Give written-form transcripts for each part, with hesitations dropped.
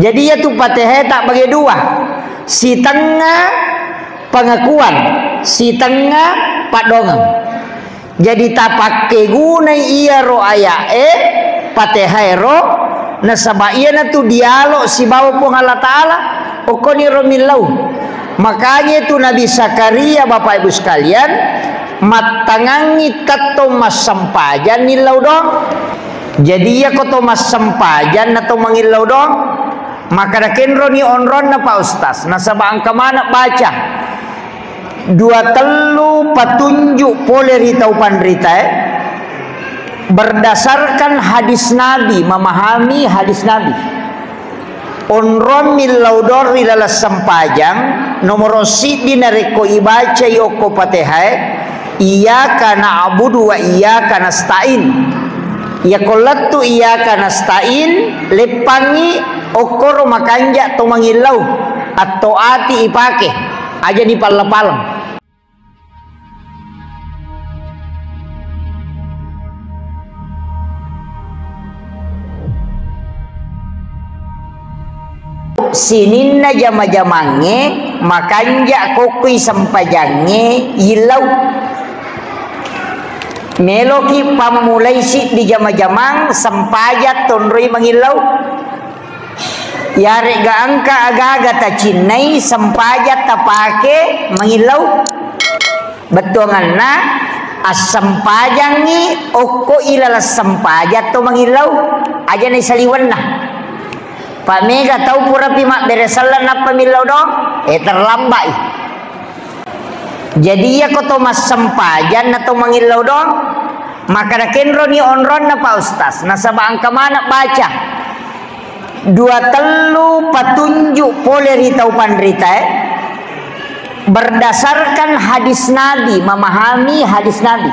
Jadi ya tu Fatihah tak bagi dua. Si tengah pengakuan, si tengah padongan. Jadi tak pakai guna iya ro ayat Fatihah ro nasaba iya na tu dialog si bawa pun Allah Ta'ala okoni ro milau. Makanya itu Nabi Zakaria Bapak Ibu sekalian matangangi tato mas sampajan nilau dong. Jadi ya koto mas sampajan atau mangilau dong. Maka dakin roni onron na Pak Ustaz. Nasaba angka mana baca 2 telu petunjuk poleri taupan rita berdasarkan hadis Nabi, memahami hadis Nabi. Onron milaudor rilala sampajang nomor si dinareko ibaca yoko Fatihah iyyaka na'budu wa iyyaka nasta'in. Ya kolatu iyyaka nasta'in lepangi okoro makanja to mangilau atau ati ipake aja di palang-palang. Sininna jama-jamange makanja kokui sampajange ilau meloki pamulai si di jama-jamang sampajat tonroi mangilau yare ga angka aga-aga ta cinai sampajat ta pake mangilau betonganna asampajangi oko ilala sampajat to mangilau aja ni saliwanna. Pak Mega tahu pura pimak beresalan apa milau dong? Terlambat. Jadi ya koto mas sampajan atau mangilau dong? Maka dakin roni onron na Pak Ustaz. Nasaba angka mana baca 2 telu petunjuk poleri taupan rita berdasarkan hadis Nabi, memahami hadis Nabi.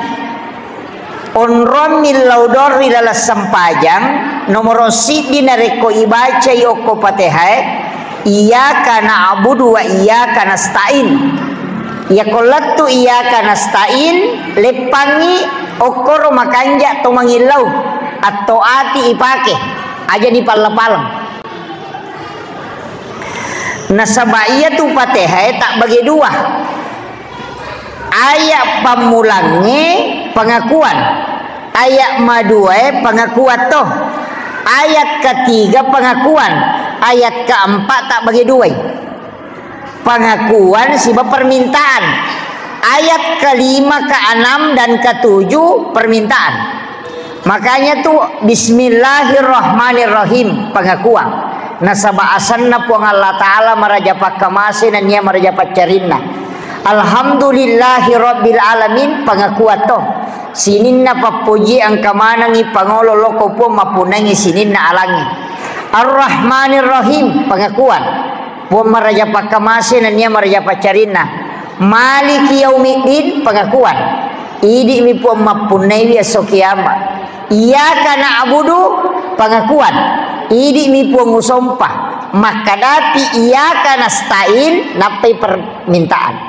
Onron milaudor rilala sampajang nomor si dinareko ibaca yoko Fatihah iyyaka na'budu wa iyyaka nasta'in. Ya kolatu iyyaka nasta'in lepangi okoro makanja to mangilau atau ati ipake aja di palang-palang. Nasaba iya tu Fatihah tak bagi dua. Ayat pamulangnya pengakuan, ayat madue pengakuan toh, ayat ketiga pengakuan, ayat keempat tak bagi dua. Pengakuan sebab permintaan, ayat kelima, keenam dan ketujuh permintaan. Makanya tuh Bismillahirrahmanirrahim pengakuan. Nasaba asanna puang Allah Ta'ala marajapak kamasi dan ia marajapak carinna. Alhamdulillahi Rabbil Alamin pengakuan toh sininna papuji angka manangi pangolo loko po mapunangi sininna alangi. Ar-Rahmanir Rahim pengakuan po maraja pakamasi dan nia maraja pacarina. Maliki Yaumiddin pengakuan idi mi po mapunai esok kiamat. Iyyaka na'budu pengakuan idi mi po ngusompah maka dati iyyaka nasta'in napai permintaan.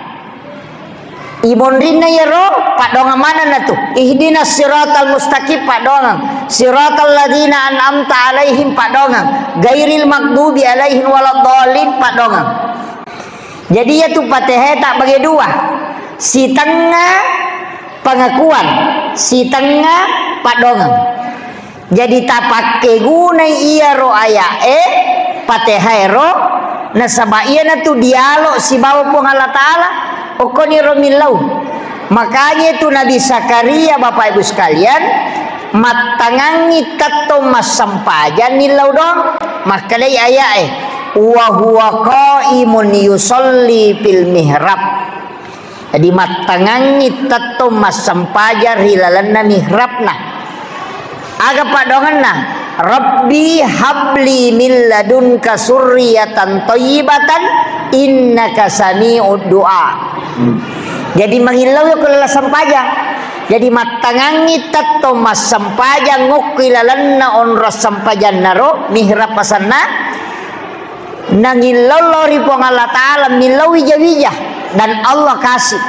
Ibon rina ya ro pak dongang mana na tu ihdinas siratal mustaqim pak dongang siratal ladzina an'amta alaihim pak dongang gairil maghdubi alaihim waladdallin pak dongang. Jadi ya tu Fatihah tak bagi dua, si tengah pengakuan, si tengah pak dongang. Jadi tak pakai guna iya ro ayat Fatihah ro nasaba iya na tu dialog si bawa pun Allah Ta'ala okoni romilau. Makanya itu Nabi Zakaria Bapak Ibu sekalian matangangi tato mas sampajan nilau dong makalai ayat wa huwa qaimun yusolli fil mihrab. Jadi matangangi tato mas sampajan hilalanna mihrabna aga pak donganna Rabbi habli min ladunka surriyatan thayyibatan innaka sami'ud du'a. Jadi mangilau yo kula sampaja. Jadi matangangi tato mas sampaja ngokilalanna onros sampajan naro mihrab pasanna nangilau lori pong Allah Ta'ala milau wija-wija dan Allah kasih.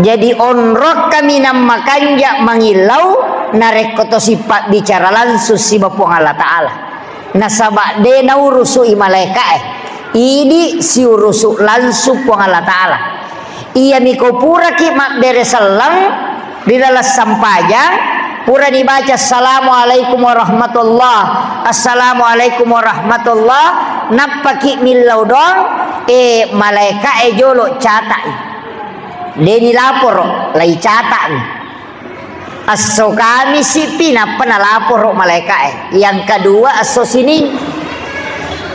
Jadi onrok kami nama kanja mangilau narek koto sifat bicara langsung si bapuang Allah Ta'ala. nasaba de na urusu i malaikat ini si urusu langsung puang Allah Ta'ala iya miko pura ki mak beresalang di dalam sampajang pura dibaca assalamualaikum warahmatullah assalamualaikum warahmatullah napaki millau dong malaikat jolo catat deni lapor lai catat aso kami sipi napa na lapor malaikat yang kedua aso sini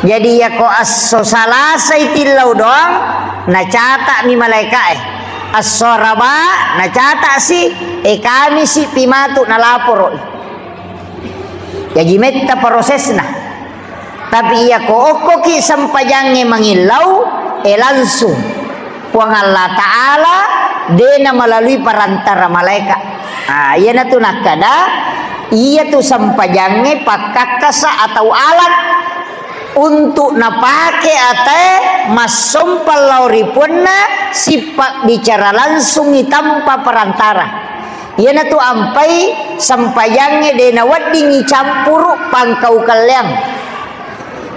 jadi ya ko aso salasa itillau doang na catat mi malaikat aso raba na catat si kami sipi matu na lapor jadi metta prosesna tapi ya ko oko ki sampajangnya mengilau langsung puang Allah Ta'ala dena melalui perantara malaikat. Iya na tu nakada iya tu sampajangnya pakakasa atau alat untuk napake ate masumpal lauripuna sifat bicara langsung tanpa perantara. Iya na tu ampai sampajangnya dena wading campur pangkau kalian.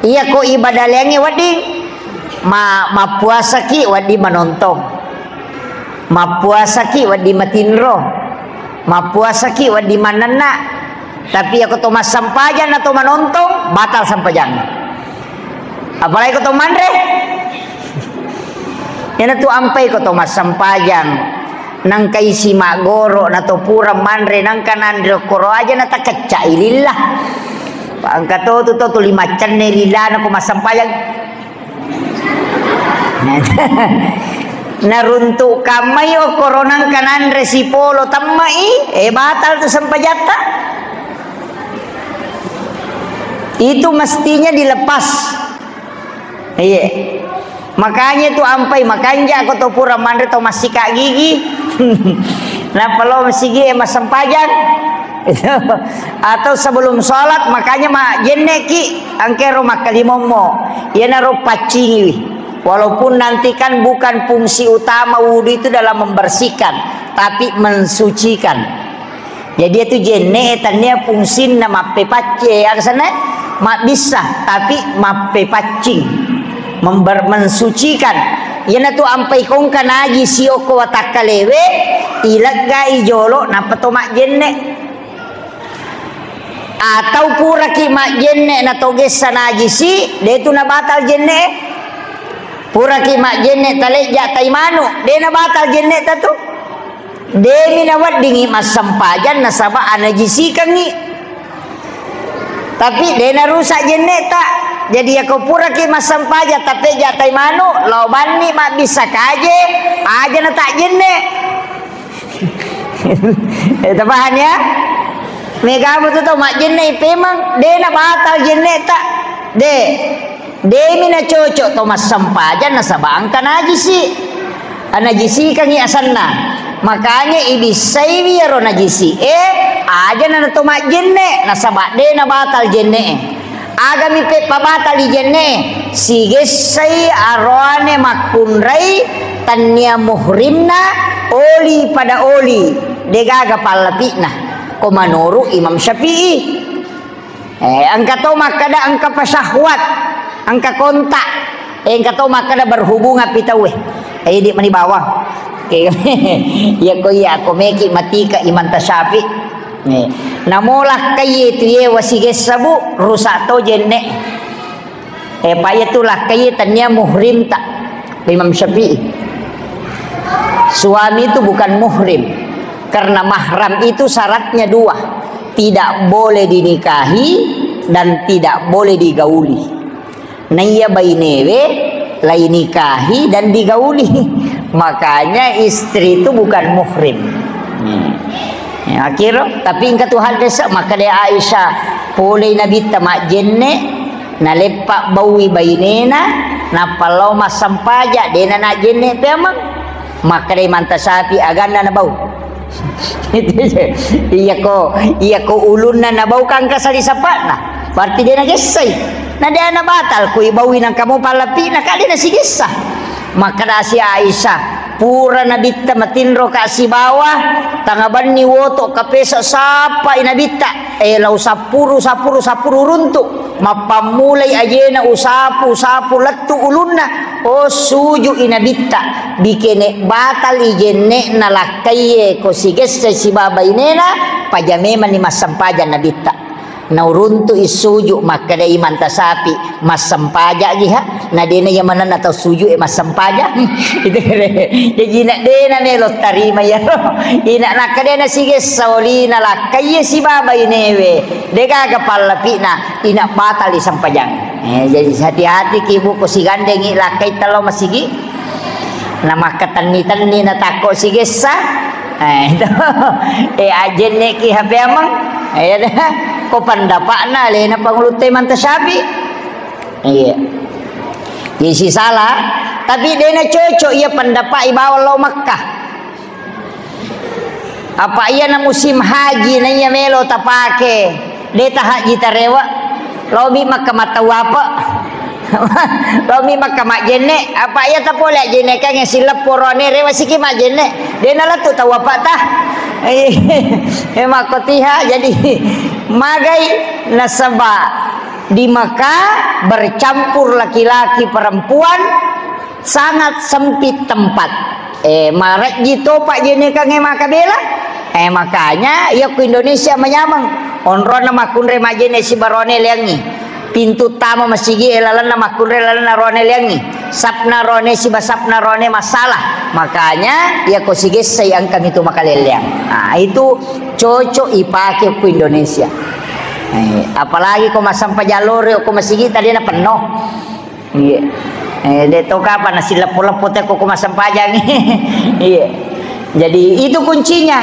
Iya ko ibadah liangnya wading ma puasa ki wadi manontong, ma puasa ki wadi matinro, ma puasa ki wadi manana. Tapi aku to mas sampajan atau manontong batal sampajan. Apalagi aku to mandre. Yana tu ampai ko to mas sampajan nang kai si magoro na to pura mandre nang kanandro koro aja na takacca ilillah. Angka to lima cenne lillah na ko mas sampajan. Naruntuk kamay o koronang kanan resipolo tamai batal tu sampajata itu mestinya dilepas. Iya makanya tu ampai makanya aku tu pura mandre tu masih kak gigi nah kalau masih gigi mas sampajan atau sebelum sholat makanya mak jeneki angkero makalimomo ya naro pacingi. Walaupun nanti kan bukan fungsi utama wudhu itu dalam membersihkan, tapi mensucikan. Jadi itu jene etannya fungsi nama pepace aksana mak bisa, tapi mape pacing mensucikan. Yana tu ampai kong kanaji sioko watakalewe ilaga ijolo napa to mak jene. Atau pura ki mak jene na toges sanaji si, de tu na batal jene. Pura ki mak jenne taleja taimanu dena batal jenne tatu demi nawat dingi mas sampajan nasaba anajisikan ni tapi dena rusak jenne tak jadi aku pura ki mas sampaja tapi ja taimanu loban ni mak bisa kaje aja na tak jenne itu bahan ya mega betul tu mak jenne memang dena batal jenne tak de demi na cocok Thomas sampajan nasabang ka najisi anajisi kangi asanna makanya ibisai biaro najisi aja na tomak jenne nasaba de na batal jenne agami pe pabatal jenne sige sai arwane makunrai tanya muhrimna oli pada oli degaga palapina komanuru Imam Syafi'i angka tomak kada angka pasahwat angka kontak angka tomak kada berhubungan pitawe di mani bawah ya ko ya ko meki matika iman tasyafi namolah kay itu ye wasige sabu rusak to jenne payatulah kay tanya muhrim tak Imam Syafi'i suami itu bukan muhrim karena mahram itu syaratnya dua tidak boleh dinikahi dan tidak boleh digauli. Naya bainewe lain nikahi dan digauli. Makanya istri itu bukan muhrim. Ya, akhirnya tapi ingka Tuhan desa maka dia Aisyah boleh Nabi tamak jenne na lepak bawi bainena na palau mas sampaja dena na jenne pemang maka dia mantasapi aganda na bau. iya ko ulun na bau kang kasali sapat na berarti dia na gesay na dia na batal ko ibawin ang kamu palapi na kali na si gesah maka na si Aisyah pura nabitta matinro ka si bawah tangaban ni woto kapesa sapa inabitta lau sapuru runtuk mapamulai ajena usapu lattu ulunna o suju inabitta bikene batal ijenne nalakaye ko sigesse si baba inena pajamema ni masampaja nabitta nauruntu isuju maka da iman tasapi masampaja giha na dena yamanan atau suju masampaja itu jadi nak dena melo tarima ya ina nakadena sige saulina la kaye si baba inewe dega kepala pina ina batal di sampajang jadi hati-hati kibu ko si gandeng ila kay talo masigi nama katani-tani na tako sige sa itu ajenne ki hape amang ya dah ko pandapakna le na pangulutay man tasabi iya si salah tapi dia na cocok ia pendapat ibawa lo Makkah apa ia na musim haji na ia melo tapake dia ta haji tarewa lo mi Makkah matawapa lo mi Makkah mak jenne apa ia ta boleh jenne kan silap porone rewa siki mak jenne dia na latu tawapa tah hemat kotiha jadi magai nasaba di Makkah bercampur laki-laki perempuan sangat sempit tempat maret gitu pak jene kang makabela makanya ya ke Indonesia menyamang onrona makunre majene si barone liangi pintu tamu masigi elalan makunre elalan rone liangi sapna rone si basapna rone masalah makanya ya ko sige sayang kami itu makaleliang itu cocok ipake ke Indonesia apalagi ko masampa jalur ko masigi tadi na penuh iya de to kapan nasi lepo-lepo te ko masampajang iya jadi itu kuncinya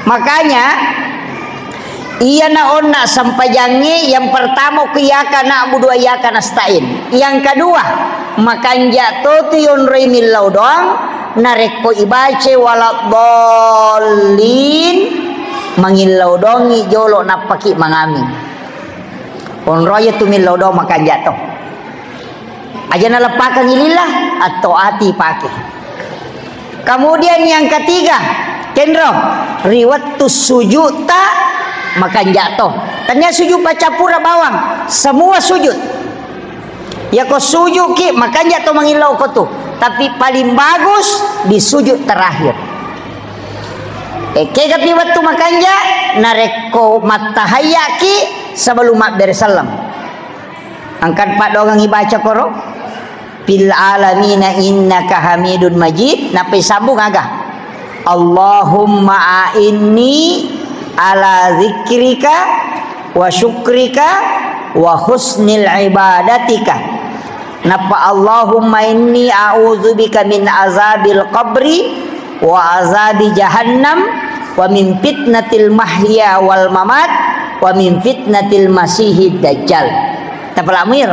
makanya iya na onna sampajangi yang pertama kiyaka na'budu wa iyyaka nasta'in yang kedua makan jatuh tuyun remillau doang nareko ibace walad dolin mangilau dongi jolo napaki mangami onroya tumillau dong makan jatuh aja nalepakan ililah atau hati pakai kemudian yang ketiga kendro riwat tu sujud tak makan jatuh tanya sujud baca pura bawang semua sujud ya kau sujud ki makan jatuh mengilau kau tuh tapi paling bagus di sujud terakhir kegapi waktu makan ja nareko matahayaki sebelum mak bersalam angkat pak dongang ibaca koro fil alamina innaka hamidun majid napai sambung agak Allahumma a'inni ala zikrika wa syukrika wa husnil ibadatika napa Allahumma inni a'udzubika min azabil qabri wa azabi jahannam wa min fitnatil mahya wal mamat wa min fitnatil masihid dajjal tapalamir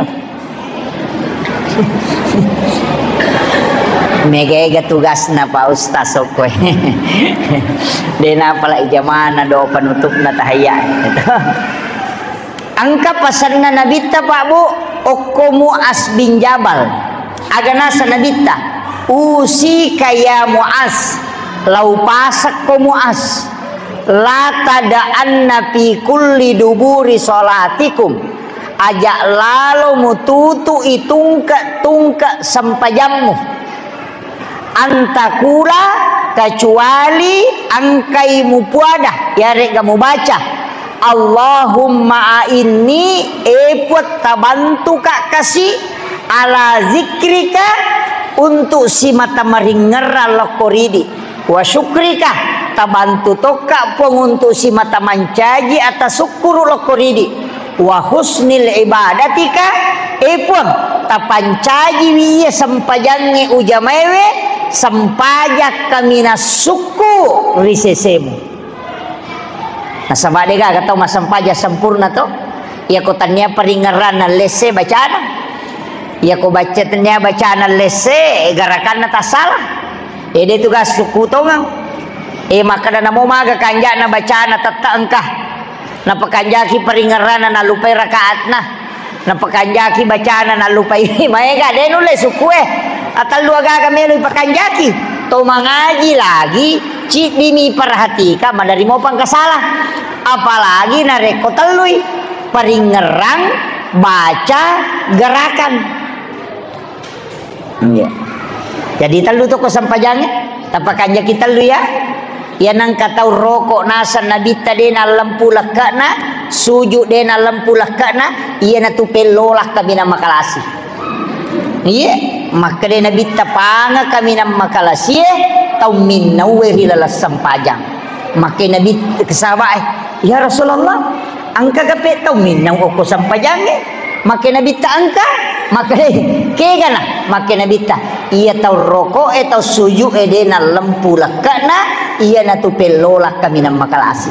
mega tugas na Pak Ustaz sokoy dena pala ijamana do penutupna tahaya angka pasanna nabita Pak Bu okumu asbin jabal agana sanabita usi kaya muas lau pasak ko muas la tada'anna fi kulli duburi salatikum ajak lalu mututu itungka sampajammu antakula kecuali angkai mupuada ya rek kamu baca Allahumma a'inni eput tabantu kak kasih ala zikrika untuk si mata maringera lokoridi wa syukrika tabantu toka pun untuk si mata mancaji atas syukur lokoridi wa husnil ibadatika epun tapancaji wiya sampajangi ujamewe sampajak kamina suku risesemu nah sabadega katau masampaja sempurna to ya ko tanya peringaran na lese bacana ya ko baca tanya bacana lese garakan na tasalah ede tugas suku tongang maka na mo maga kanja na bacana tatta engkah na pakanjaki peringaran na lupai rakaat na pakanjaki bacana na lupai maega denule suku Atal lu agak melu pakanjaki. To mangaji lagi, cik dimi perhatikan madari mau pangkasalah. Apalagi nareko telui peringerang baca gerakan. Ya. Jadi telu tu ko sampajangnya, tapakanjaki telu ya. Ya nang katau rokok nasan nabi tadi na lampu lakana sujud de na lampu lakana iya na tu pelolah kami na makalasi iya maka de nabi tapanga kami na makalasi tau minnawe hilala sampajang maka nabi kesaba ya Rasulullah angka gape tau minnaw ko sampajang maka nabi ta angka maka kegana maka nabi ta iya tau rokok tau sujud de na lampu lakana iya na tu pelolah kami na makalasi.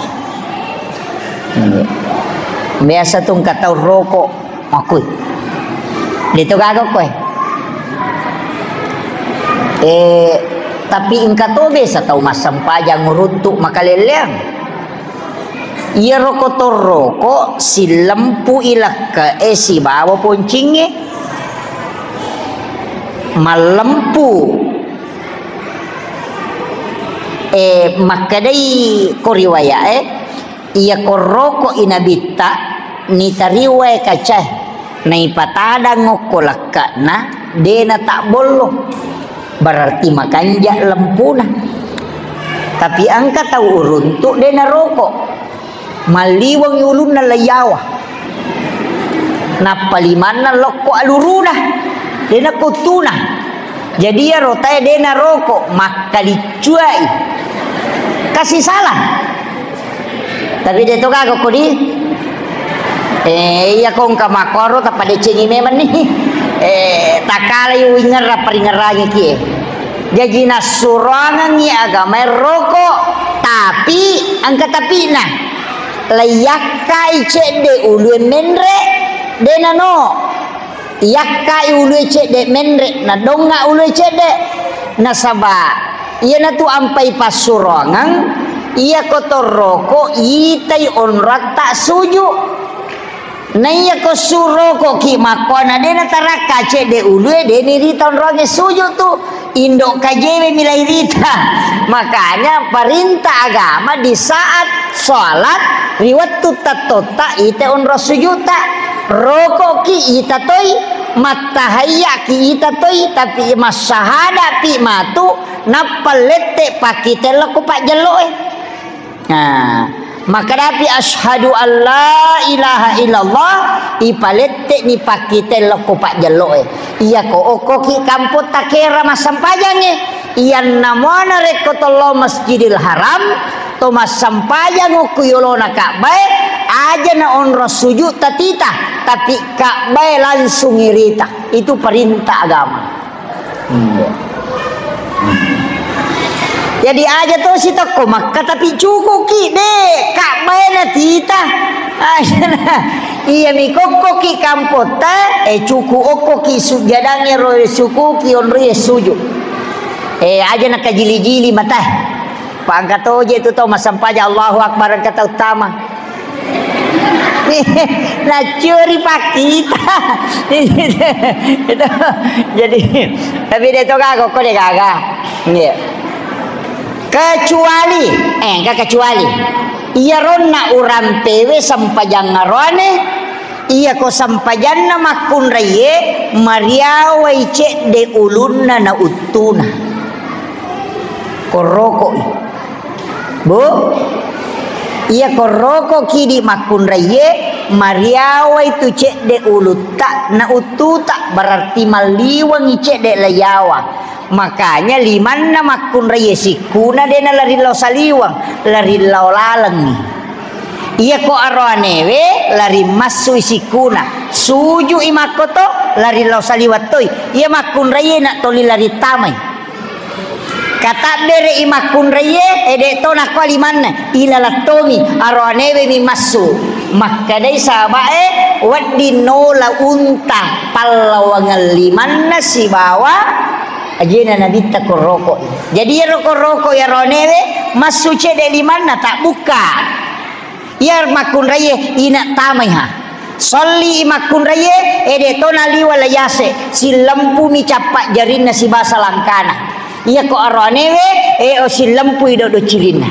Biasa tung katau rokok makui. Dito gagok ko tapi ingka to besa tau masampajang nguruntuk makaleleang. Iya rokok to rokok si lampu ilaka si bawa poncingnya malampu makadai ko riwaya iya ko roko inabita ni tariwaya kacah na ipatada ngoko lakana dena tak bolo berarti makanja lempuna tapi angka tahu uruntuk dena roko maliwang yulun na layawa na palimana loko aluruna dena kutuna jadi ya rotai dena roko maka dicuai kasih salah tapi dia tu kagak kodi iya kong kamakoro tapada cengi memang nih takala yu ingera peringeranya kie jadi nasurangan ya agama rokok tapi angka tapi nah layakai cede ulun menre dena no yakai ulu cede menre na donga ulu cede nasaba iya na tu ampai pasurangan iya kotor roko itai onrak tak suju na iya ko suroko ki makona dena taraka cede ulu deni rita onrake suju tu indok kajewe milai rita makanya perintah agama di saat sholat riwat tuta tota ite onro sujuta rokok ki ita toy matahaya ki ita toy tapi masahada pi matu napalete pakite lako pak jelo nah maka dapi asyhadu alla ilaha illallah ipalete ni pakite lako pak jelo iya ko oko ki kamput takera masampajange iya namona rekotollah masjidil haram to masampajang ukuyolona Ka'bah aja na onro sujud tatita tapi Ka'bah langsung irita itu perintah agama jadi aja tuh si toko maka tapi cukup ki deh Ka'bah na tita iya mi koko ki kampota cukup oko ki sujadangnya roe suku ki onro sujud aja na kajili-jili mata pangkat oje itu tau masampaja Allahu Akbar kata utama nah curi pak kita itu jadi tapi dia tuh kagak kok dia kagak kecuali enggak kecuali iya ronna uram pewe sampajang ngarone iya ko sampajanna makun raye mariawa ice de ulunna na utuna koroko bu iya koroko kidi makun raye mariawa itu cek de uluta na ututa berarti maliwang cek de layawa makanya limanna makun raye sikuna dena lari lau saliwang lari lau laleng iya ko arwanewe lari masu sikuna suju imakoto lari lau saliwatoi iya makun raye nak toli lari tamai kata dere imakun raye ede to nak wali manna ilalatomi arwanewe mi masu maka dai sabae waddi nola unta pallawangal limanna si bawa ajena nabi ta koroko jadi roko ya ronewe masu cede limanna tak buka ya makun raye ina tamai ha Solli imakun raye ede tonali wala yase si lempu mi capak jarinna si basa langkana. Iya ko aronewe o si lempu ido do cilina.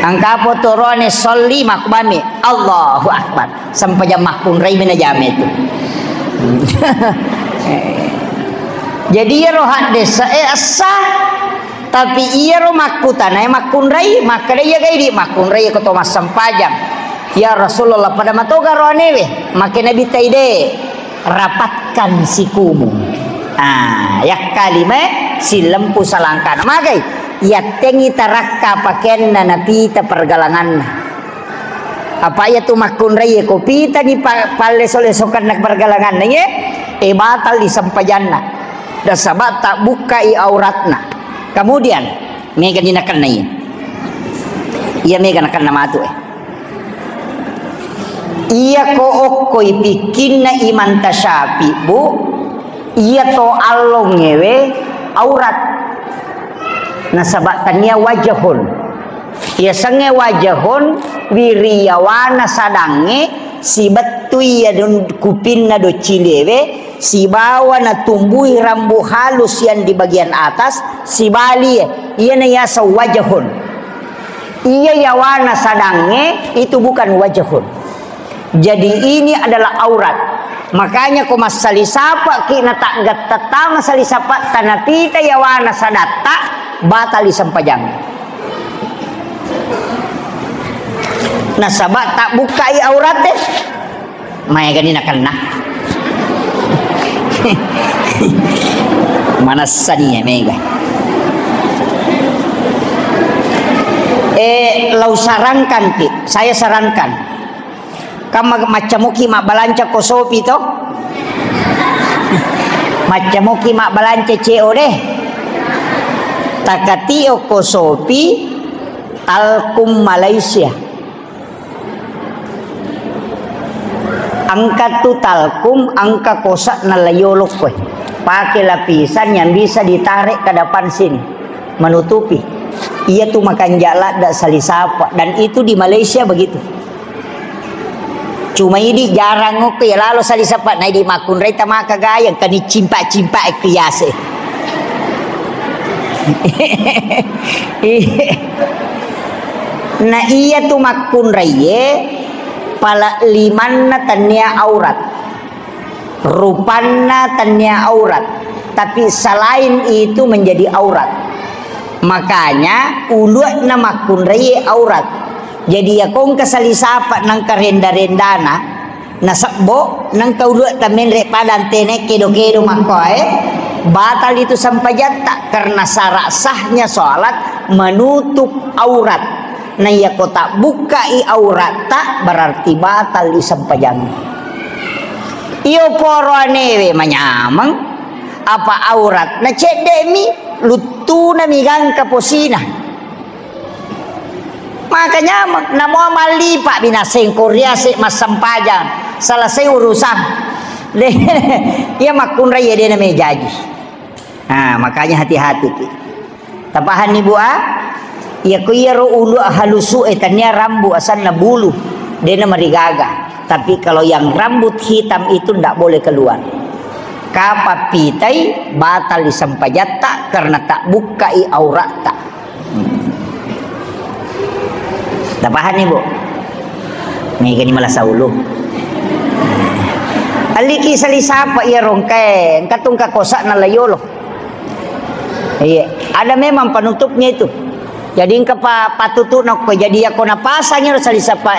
Angka potorone solli makbami Allahu akbar sampai jam makun rai mina jame itu. Jadi ya rohat desa asah tapi iya ro makutan makun rai maka dia gaidi makun rai ko tomas sampajam. Ya Rasulullah pada matoga roanewe maka Nabi taide rapatkan sikumu. Ya kalime si lempu salangkan magai ya tengi tarakka pakaian nabi ta pergalangan apa ya tu makun rai ko pita di palle solesokan nak pergalangan ye batal di sampajanna da sabat tak bukai auratna. Kemudian mega dinakan nai iya mega nakan nama tu iya ko okoi bikinna iman tasyapi bu iya to allong ngewe aurat nasabatannya wajahun iya sange wajahun wiriyawana sadange si betu iya don kupinna do cilewe si bawa na tumbuhi rambu halus yang di bagian atas si bali iya na yasa wajahun iya yawana sadange itu bukan wajahun. Jadi ini adalah aurat. Makanya ko masali sapa kina tak gatta masali sapa tanapita yawana sadatta batal sampajang. Nah sabat tak bukai aurat deh. Maya ganina kana. Mana saninya mega. Lau sarankan ki, saya sarankan. Kama macamuki mak balanca kosopi toh macamuki mak balanca CEO deh takatio kosopi talkum Malaysia angka tu talkum angka kosak nalayolok koy pakai lapisan yang bisa ditarik ke depan sini menutupi iya tuh makan jalak dak salisapa dan itu di Malaysia begitu. Cuma ini jarang oke lalu sali sapat naik di makun rai tamaka gayang kani cimpak kiase. Nah iya tuh makun rai pala limanna tanya aurat. Rupanna tanya aurat. Tapi selain itu menjadi aurat. Makanya uluatna makun rai aurat. Jadi ya kong kasali sapa nang karenda-rendana nasakbo nang kauluat tamen rek padan tene kedo-kedo makoy batal itu sampajata karena syarat sahnya salat menutup aurat. Nah ya ko tak bukai aurat tak berarti batal di sampajang. Iyo poroanewe manyamang apa aurat na cedemi lutuna migang kaposina. Makanya namo mali pak binaseng Korea si mas sampajang selesai urusan deh ya makun raya dia namanya jaji. Nah makanya hati-hati tapahan nih buah ya kuyero ulu halusu etannya rambu asal na bulu dia nama rigaga tapi kalau yang rambut hitam itu ndak boleh keluar kapapitai batal disampajata karena tak bukai aurat tak. Tak paham nih bu, nih gini malah saulu. Aliki salisapa ia rongkai, katung kakosak nalayolo. Iya, ada memang penutupnya itu. Jadi engkau patutu nak jadi aku napasangnya salisapa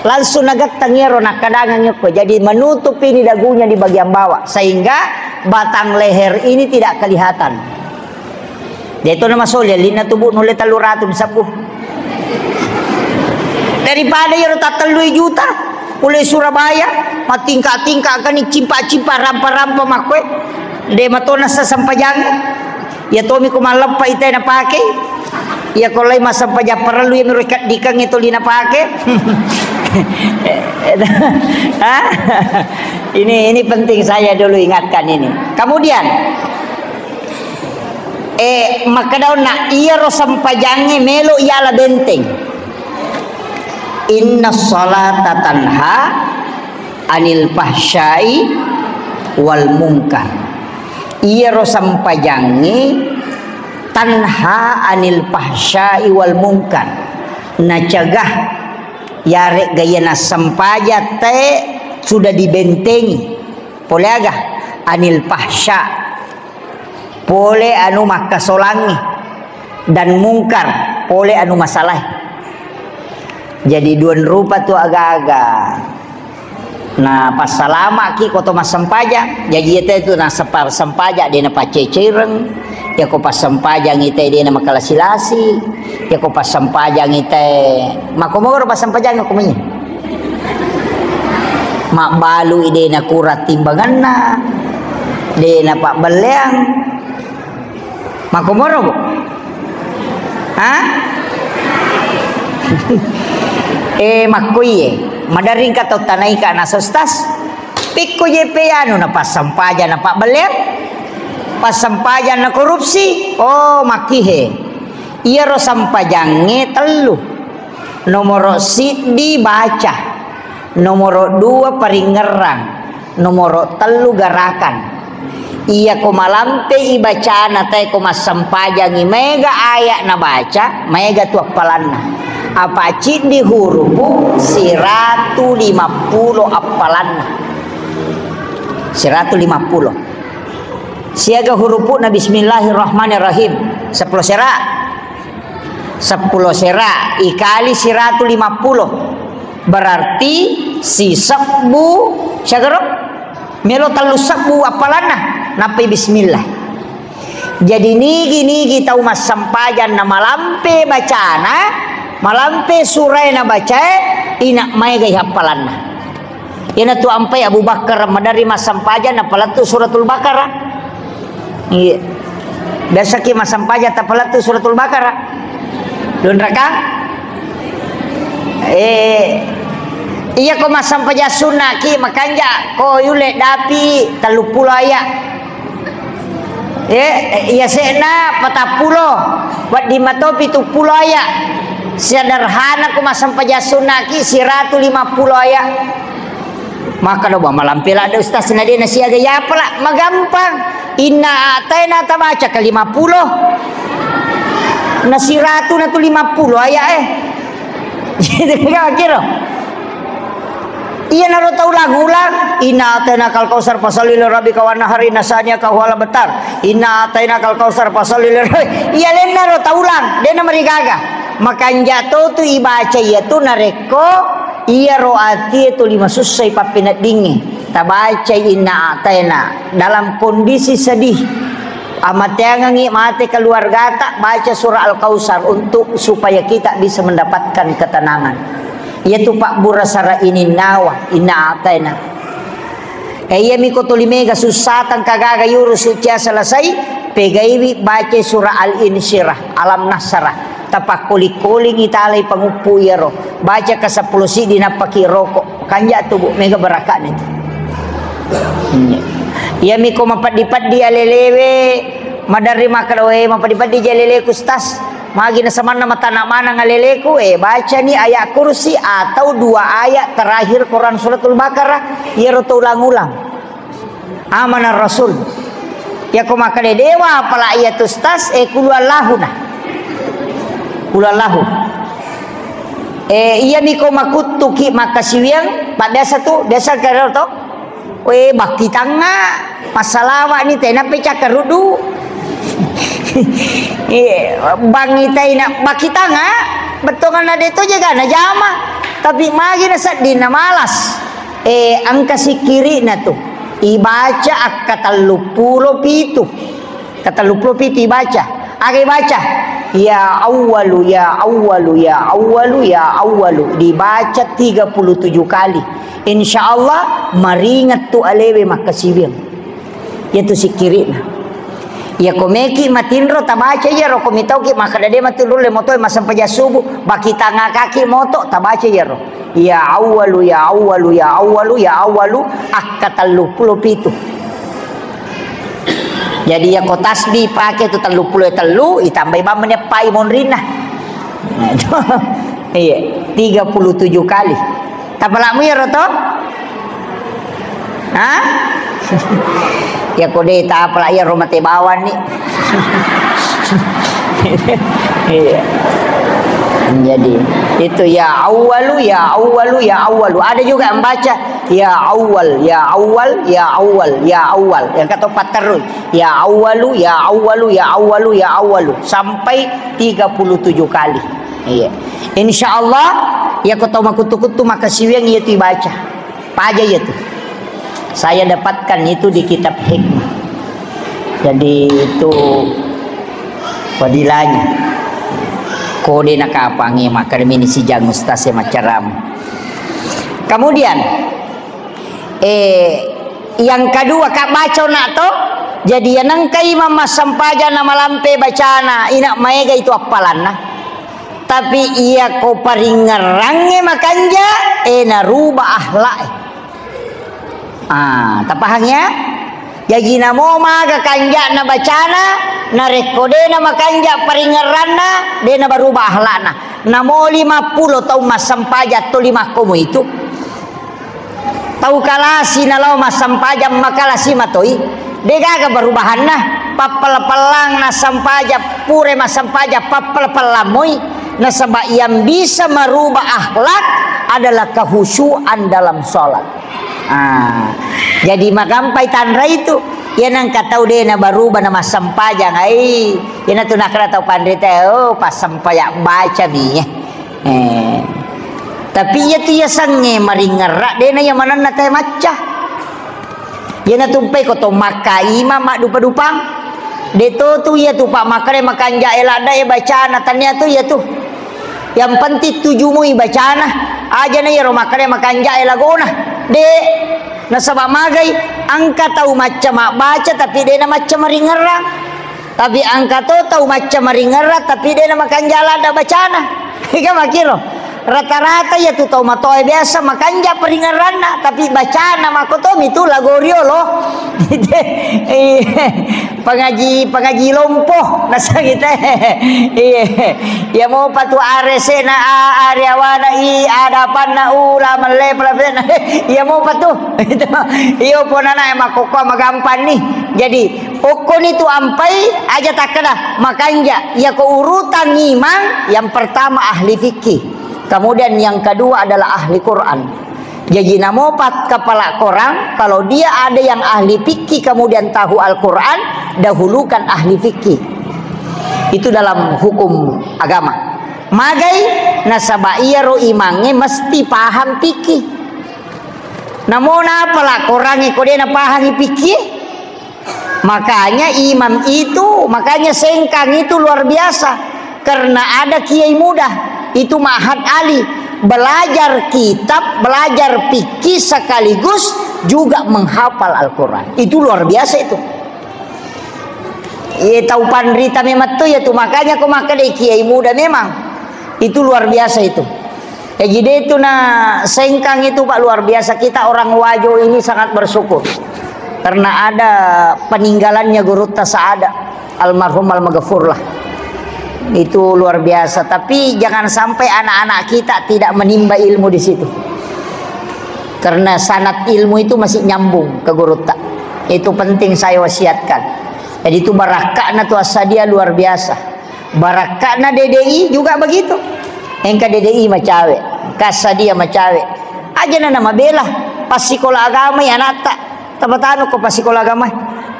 langsung nagat tangiro nak kadangnya jadi menutup ini dagunya di bagian bawah sehingga batang leher ini tidak kelihatan. Dia itu nama soleh, lina tubuh nule taluratum sabuh. Daripada ya rota telui juta oleh Surabaya matingka-tingka kan cimpa-cimpa rampa-rampa makwe de matona sa sampajang ya tomi ko malapa itay na pake ya kolay masampaja perlu yang merekat dikang itu lina pake. Ini penting saya dulu ingatkan ini. Kemudian maka daw na iya ro sampajange melo iala benteng. inna sholata tanha anil fahsyai wal munkar. Iya ro sampajangi tanha anil fahsyai wal munkar, nacegah yare gayana sampaja te sudah dibentengi pole agah anil fahsya, pole anu makasolangi, dan mungkar pole anu masalah. Jadi duan rupa tu agak-agak. Nah pas salama ki koto mas sampaja, jadi itu na sampaja dia na pacecereng, ya ko pas sampaja ngite dia na makalasilasi, ya ko pas sampaja ngite makomoro pas sampaja ngakuminya. Mak balu ide na kurat timbangan na, dia na pak beleang, makomoro bu, hah? Makuye madaring kata tanai ka nasostas pikko jepe anu na pas sampaja na pak beleang, pas sampaja na korupsi. Oh makihe iya ro sampajange telu, nomor sidi baca, nomor 2 paringerang, nomor 3 garakan. Iya ko malampe ibacana tay ko mas sampajangi mega ayak na baca mega tu apalanna. Apa cindi hurufu 150 apalanna, 150 siaga hurufu na bismillahirrahmanirrahim 10 sera ikali 150 berarti si sabbu syagaro melo talu sabbu apalanna napi bismillah. Jadi nigi tahu mas sampajan na malampe bacana, malampe surai na baca ina mai gai hafalanna. Ina tu ampai Abu Bakar madari mas sampajan apalat tu suratul Baqarah. Iya. Biasa ki mas sampajan apalat tu suratul Baqarah. Dun raka? Iya ko mas sampaja sunnah ki makanja ko yule dapi 30 ayat. Iya sena 40 buat di matopi 70 ayat. Sederhana ku mas sampaja sunnah ki 150 ayat. Maka do malampila ada ustaz nadina siaga ya pala magampang. Inna ataina tabaca ke 50. Na 100 na tu 50 ayat Jadi kira. Iya naro tau lagu ulang. Inna ataina kal kausar fasalil rabbika wa nahari nasanya ka wala betar. Inna ataina kal kausar fasalil rabbi. Iya len naro tau ulang. Dena marigaga. Makan jatuh tu ibaca iya tu nareko iya roati itu 5 susai papinat dingi. Tabaca inna ataina dalam kondisi sedih. Amat yang ngi mati keluarga tak baca surah Al-Kausar untuk supaya kita bisa mendapatkan ketenangan. Yaitu Pak Burasara ini nawa inna ataina. Iya miko tulimega susatan kagaga yurus sucia selesai pegaiwi baca surah Al-Insyirah alam nasrah tapak kuling-kuling italai pengupu ya roh baca ke 10 si dinapaki rokok kanja tubuh mega berakat itu. Iya miko mapat-dipat dia lelewe madari makalowe mapat-dipat dia lelewe kustas magi na samana matana mana ngaleleku baca nih ayat kursi atau 2 ayat terakhir Quran suratul Baqarah ya roto ulang-ulang amanar rasul ya ko makale dewa pala ayat ustas kulallahu nah kulallahu iya miko makutuki makasiwiang pada satu desa karo to bakti tanga masalah ni tena pecah kerudu bang itai nak baki tanga betul kan ada itu juga na jama tapi magi na sadina malas angka sikiri na tu ibaca kata lupulo pitu ibaca agi baca ya awwalu ya awwalu ya awwalu ya awwalu dibaca 37 kali insyaallah maringat tu alewe makasibing yaitu sikiri na. Ya komeki matinro tabaca ya ro komitau ki makadade matinro le moto masampaja subuh baki tanga kaki moto tabaca ya ro ya awwalu ya awwalu ya awwalu ya awwalu akatallu pitu. Jadi ya ko tasbih pakai tu 33 itambah bamnya pai monrina. Iya, 37 kali. Tapalamu ya roto? Hah? Ya kode tak apa ya rumah tebawan nih. Iya. Jadi itu ya awalu ya awalu ya awalu. Ada juga yang baca ya awal ya awal ya awal ya awal. Yang kata empat terus ya awalu ya awalu ya awalu ya awalu sampai 37 kali. Iya. Insya Allah ya kota makutu-kutu maka siweng itu dibaca. Apa aja itu? Saya dapatkan itu di kitab hikmah. Jadi itu wadilanya. Kode nak apa ngi makademi si jangus tase macaram. Kemudian yang kedua kak baca nak to jadi nangkai mama sampaja nama lampe bacana inak maega itu apalan nah. Tapi ia ko paringerange makanja naruba ahlak. Tapahangnya jadi namo maga kanja na bacana na rekode na makanja paringeranna de na barubah ahlakna namo 50 tau masampaja to 5 komo itu tau kalasi na law masampaja makalasi matoi de gaga barubahanna papal-palang na sampaja pure masampaja papal-palamoi na sabab yang bisa merubah akhlak adalah kehusyuan dalam sholat. Jadi magampai tanra itu ya nang katau de na baruba nama sampajang ai ya na tunakra tau pandita pas sampayak baca binya tapi ya tu ya sange maringerak de na yang mana na teh macah ya na tumpai ko to makai mama dupa-dupang de to tu ya tu pak makare makanja elada ya bacana tanya tu ya tu yang penting tujumu bacana aja na ya ro makare makanja elagona de nasabak magai angka tahu macam baca tapi dia nak macam meringerang tapi angka tahu macam meringerang tapi dia nak makan jalan dah bacana hingga makiro rata-rata ya tu tahu matoy biasa makan ja peringerana tapi bacana makotom itu lagorio loh pengaji lompoh nasa kita ya mau patu arese na aryawana i adapan na ula mele ya mau patu iyo ponana makoko magampan nih jadi okon itu ampai aja tak kena makanja ya ko urutan ngimang yang pertama ahli fikih kemudian yang kedua adalah ahli Quran. Jadi namopat kepala korang kalau dia ada yang ahli fikih kemudian tahu Al-Quran dahulukan ahli fikih. Itu dalam hukum agama. Magai nasaba iya ro imange mesti paham fikih. Namun apalah korang kode na paham fikih? Makanya imam itu makanya sengkang itu luar biasa karena ada kiai muda itu Ma'had Ali belajar kitab, belajar fikih sekaligus juga menghafal Al-Quran. Itu luar biasa itu. Iya tahu pandrita memang tuh ya tuh makanya aku makan kiai muda memang itu luar biasa itu. Ya jadi itu nah sengkang itu Pak luar biasa kita orang Wajo ini sangat bersyukur karena ada peninggalannya Guru Tasa'ada almarhum al-maghfur lah. Itu luar biasa tapi jangan sampai anak-anak kita tidak menimba ilmu di situ karena sanad ilmu itu masih nyambung ke guru tak itu penting saya wasiatkan. Jadi itu barakakna tu asadia luar biasa barakakna DDI juga begitu engka DDI macawe kasadia macawe aja nama bela pas sekolah agama ya nata tapatano ko pas sekolah agama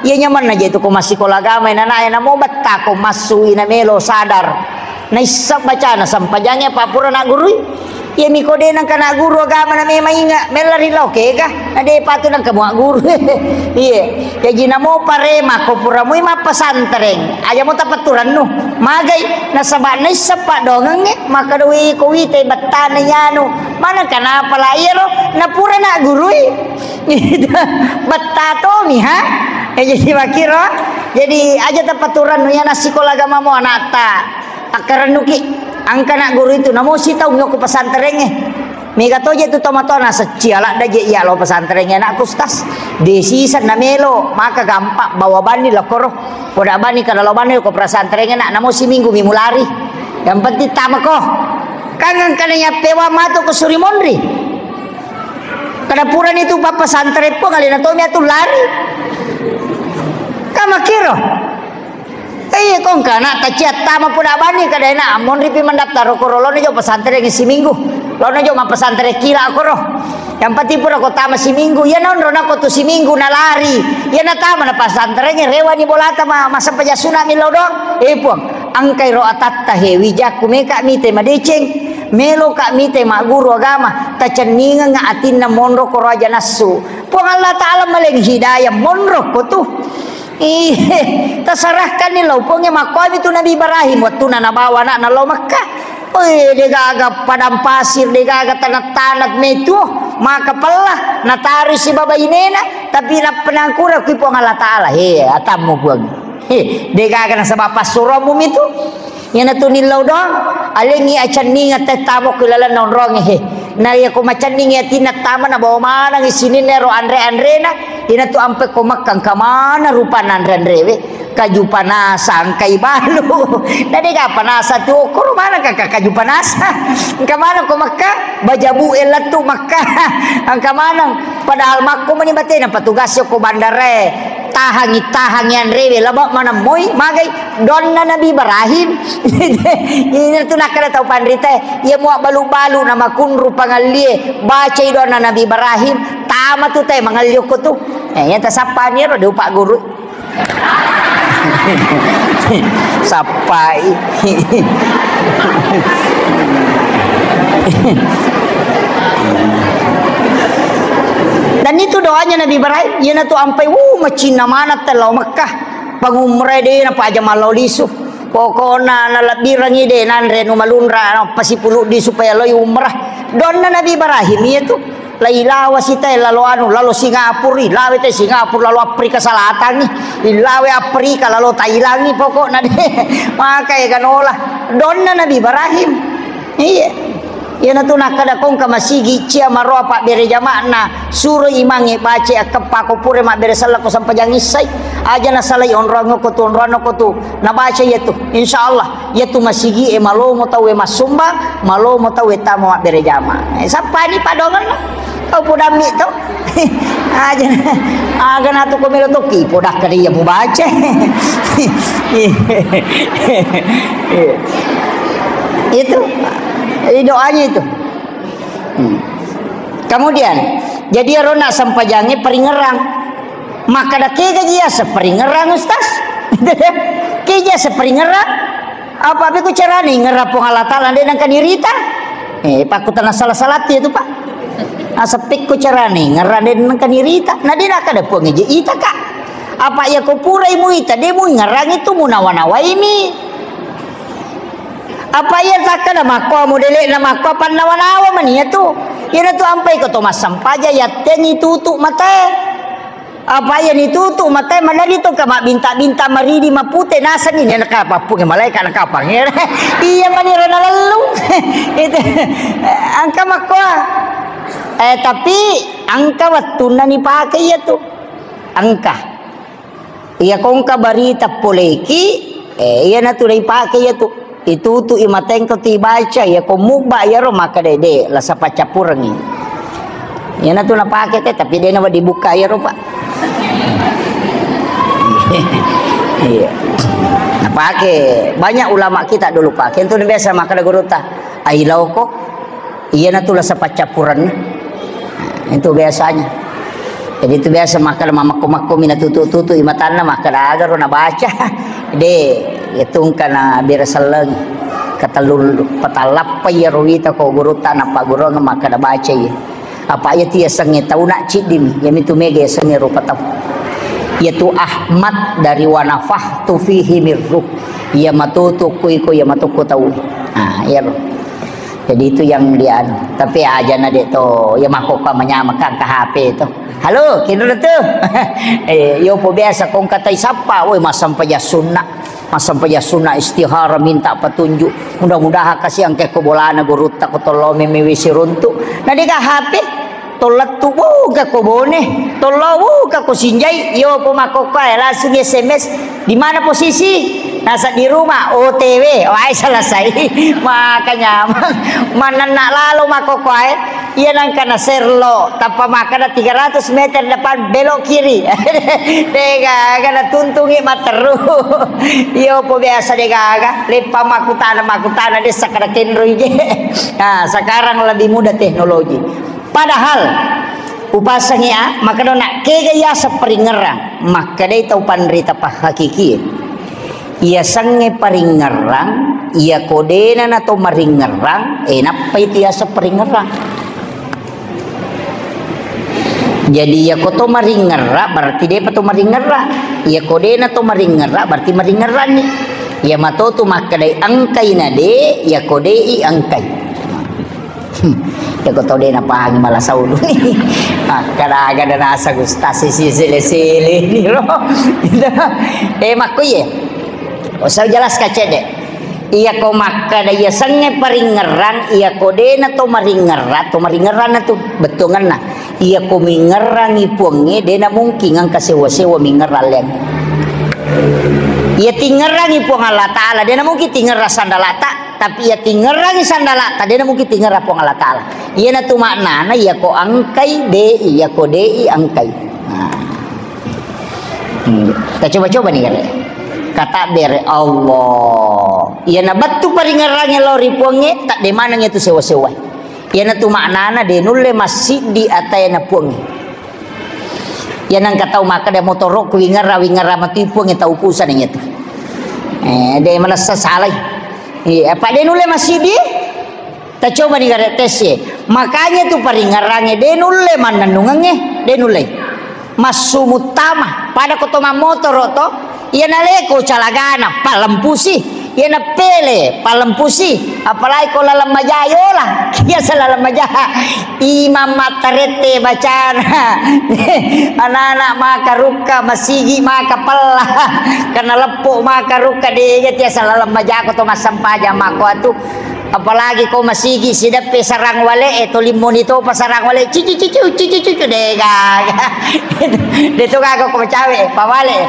iya nyaman aja itu ko masih sekolah agama na na mo batta ko masu ina melo sadar na isap baca na sampajangnya papura na guru iya mi kode nang kana guru agama na may mainga melari loke ka ade patu nang kamu guru iya jadi namo parema ko pura mo ma pesantren aja mo tapaturan no magay na sabana isap pa dongang maka dewi ko wite batta na yano mana kana pala iro na pura na guru batta to mi ha jadi makiro jadi aja tapaturan ya nasi sekolah agama mo anata akaran nuki angka nak guru itu namo si tahu ngoko pesantrennya mega toje itu tomatona seciala daje ya lo pesantrennya nak kustas desisan namelo maka gampang bawa bani lokoro poda bani kada lo bani ko pesantrennya nak namo si minggu mimulari yang penting tamako kangang kananya pewa mato ke Suri Mondri. Kadapuran itu papa santri po ngalina to mi atu lari. Kama kiro. Kong kana taciat tama pun abani kadena amon ripi mendaftar korolo ne jo pesantren si minggu. Lo ne jo ma pesantren kila koro. Yang pati pura ko tama si minggu. Ya non rona ko tu si minggu na lari. Ya na tama na pesantren rewa ni bolata masa pajasuna mi lodong. Puang angkai ro atatta he wijak kumeka mite madeceng. Melo kak mite mak guru agama taceninga nga atin na monro ko raja nasu. Puang Allah Ta'ala maleng hidayah monro ko tu. Terserahkan ni lau pungnya makwam itu Nabi Ibrahim waktu nabawa anak nalau Makkah. Dia gaga padang pasir, dia gaga tanah-tanah metu, maka pelah natari si baba inena, tapi nak penangkura ku puang Allah Ta'ala. Atamu puang. Dia gaga na sebab pasuramu itu. Yang tu nilau dong, alengi acan ni ngate tamu kulalan nonrong na ya ko macan ni ngati na tama na bawa mana ngi sini nero andre na ina tu ampe ko makkang kamana rupa andre we kaju panasa angkai balu dade ka panasa tu ko mana ka kaju panasa kamana ko makka bajabu elatu makka angka mana padahal makko mani batena petugas ko bandare tahangi andre labak mana moy magai donna Nabi Ibrahim ini tu nak kada tau pandrite ia muak balu-balu nama kun rupa ngalie baca donna Nabi Ibrahim tama tu teh mangalio ko tu ya ta sapa ni ro de pak guru sapai dan itu doanya Nabi Ibrahim yana tu ampai macina mana telau Mekah pangumre de na pa malau lisu pokona na labirang ide nan renu malunra pasipulu di supaya loy umrah donna Nabi Ibrahim itu lailawa sita lalu anu lalu Singapura lawe te Singapura lalu Afrika Selatan nih lawe Afrika lalu Thailand nih pokoknya deh makai kanola donna Nabi Ibrahim iya ya na tu nakada kong kamasigi cia maroa pak bere jamakna suruh imangi baca kepa ko pure mak bere salah ko sampai jangisai aja na salai onrongo ko tu na baca ya tu insyaallah ya tu masigi malo mo tawe masumba malo mo tawe tamu mak bere jamak sampai ni padongan kau podami tu aja aga na tu ko melo to ki podak kali ya bu baca itu doanya itu. Kemudian jadi rona sampajangi peringerang maka dah kega dia seperingerang ustaz kega seperingerang apa aku cara ni ngerapung Allah Ta'ala dia nangkan irita pak ku tanah salah-salah itu pak asapik ku cara ni ngeran dia nangkan irita nah dia nak ada puang ije ita kak apa ya ku purai mu ita dia mu ngerang itu munawa-nawa ini apa ya takkan nama kau modele nama kau pannawa-nawa mania tu ina tu ampai ko to masampaja ya teni tutu mate apa ya ni tutu mate manali to kama binta-binta maridi mapute nasan ini nak apa pu malaikat nak apa iya manira lalu itu angka makwa tapi angka watuna ni pakai ya tu angka iya kongka barita poleki iya na tu dai pakai ya tu itu tu imateng ko ti baca ya ko mugba ya ro maka dede la sa pacapurangi ya na tu na pake teh tapi dia na dibuka ya ro pak iya na pake banyak ulama kita dulu pakai itu biasa maka da guru ta ailau ko iya na tu la sa pacapuran itu biasanya jadi itu biasa maka mamaku mina tutu imatana maka da agar na baca de itong kana birasalang katalul patalap pa yaruita ko guruta na paguro nga makadabaca ya apa ya tiya sangi tauna cidim yamitu mega sangi rupataw yaitu Ahmad dari wanafah tu fihi mirruh ya matutu ko ya matuku tahu ya jadi itu yang dia tapi aja na dito ya makoka menyamakan ke HP itu halo kinu tu yo po biasa kong katay sapa we masampaya sunnah istihara minta petunjuk mudah-mudahan kasih ang keko bolana guruta ko tolo memiwisi runtu na di ka HP tolat tu ka ko bone tolo ka ko sinjay yo po makoka langsung SMS di mana posisi nasa di rumah OTW, ay selesai. Makanya mana nak lalu mako koe, iya nang kana serlo, tanpa makana 300 meter depan belok kiri. Dega kana tuntungi materu. Iyo po biasa dega, lepa makutana desa kada kenro ije. Nah, sekarang lebih mudah teknologi. Padahal upasanya maka nak kegaya seperingerang maka dia tahu pandrita pak hakiki ia sange paringerang ia kodena atau maringerang napa itu ya seperingerang jadi ia koto maringerang berarti dia patu maringerang ia kodena atau maringerang berarti maringerang ni ia mato tu maka dia angkai nade ia kodei angkai ya kau tahu dia apa lagi malah saulu nih kadang-kadang nasa gustasi sile-sile nih loh makku ya usah jelas kaca deh iya kau maka dah iya sange paringerang iya kode na to maringeran na to betungan na iya kau mingerang ipuangnya dia na mungkin ang kasewa-sewa mingeral yang ia tingerangi puang Allah Ta'ala dia mungkin tingerah sandalata tapi ia tingerangi sandalata dia mungkin tingerah puang Allah Ta'ala ia na tu maknana ia ko angkai de ia ko de angkai kita coba-coba nih kata bere Allah ia na batu paringerangi lori puangnya tak de mananya tu sewa-sewa ia na tu maknana de nulle masjid di atai na puangnya yan ang kataw maka de motorok wingara mati puang tahu pusan yang itu de malas sasalay apa de nulle masih di ta coba ni gara tes makanya tu paringarangnya de nulle mananungange de nulle masumutama pada kotoma motor to iya naleko calagana palampusi iya na pele palampusi apalagi ko lalam majayo lah iya sa lalam majaha imam matarete bacana anak-anak maka ruka masigi maka pala karena lepuk maka ruka dia tiasa lalam majaha ko to masampaja mako atu apalagi kau masigi sidap sarang wale limon itu pasarang wale cici dega itu kagak kau cawe pawale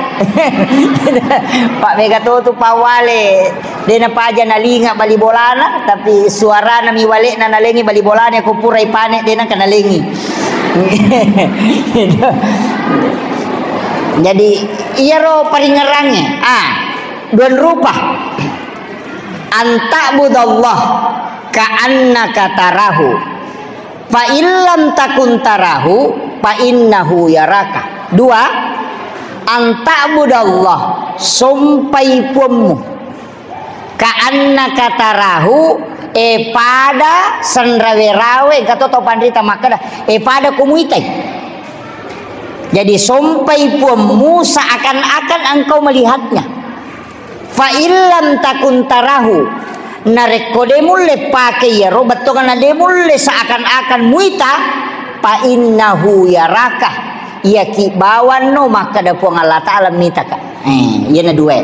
Pak Mega tu pawale dia napa aja nalinga bali bolana tapi suara nami wale na nalengi bali bolana ko purai panek dia nak nalengi jadi iya ro paringerangnya duan rupa antabudallah ka'annaka tarahu fa illam takun tarahu fa innahu yaraka. Dua, antabudallah sumpai pumu ka'annaka tarahu pada sanrawerawe kato to pandita makada pada kumuitai. Jadi sumpai pumu seakan-akan engkau melihatnya. Fa illam takun tarahu nareko de mulle pakai ya robat to kana de mulle seakan-akan muita pa innahu yaraka ya ki bawan no maka da puang Allah Ta'ala mita ka iya na dua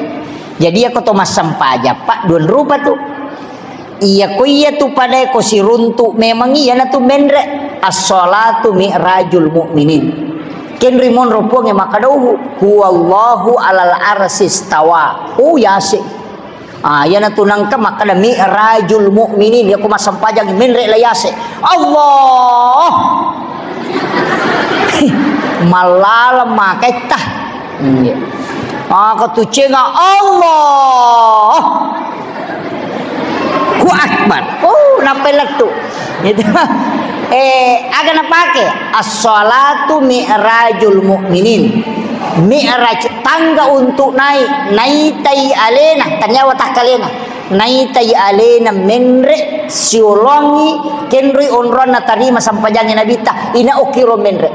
jadi aku to masampaja pak duan rupa tu iya ko iya tu pada ko siruntu memang iya na tu mendre as-salatu mi'rajul mu'minin kenri mon roponge makadahu huwallahu alal arsistawa yase yana tunang ka makada mi'rajul mu'minin ya kuma sampajang menre layase Allah malala makaitah ketucenga Allah ku akbar napelak tu gitu agak napake as-salatu mi'rajul mu'minin mi'raj tangga untuk naitai alena tanyawa takalena naitai alena menre siolongi kenri onrona tarima sampajangnya nabita ina okiro menre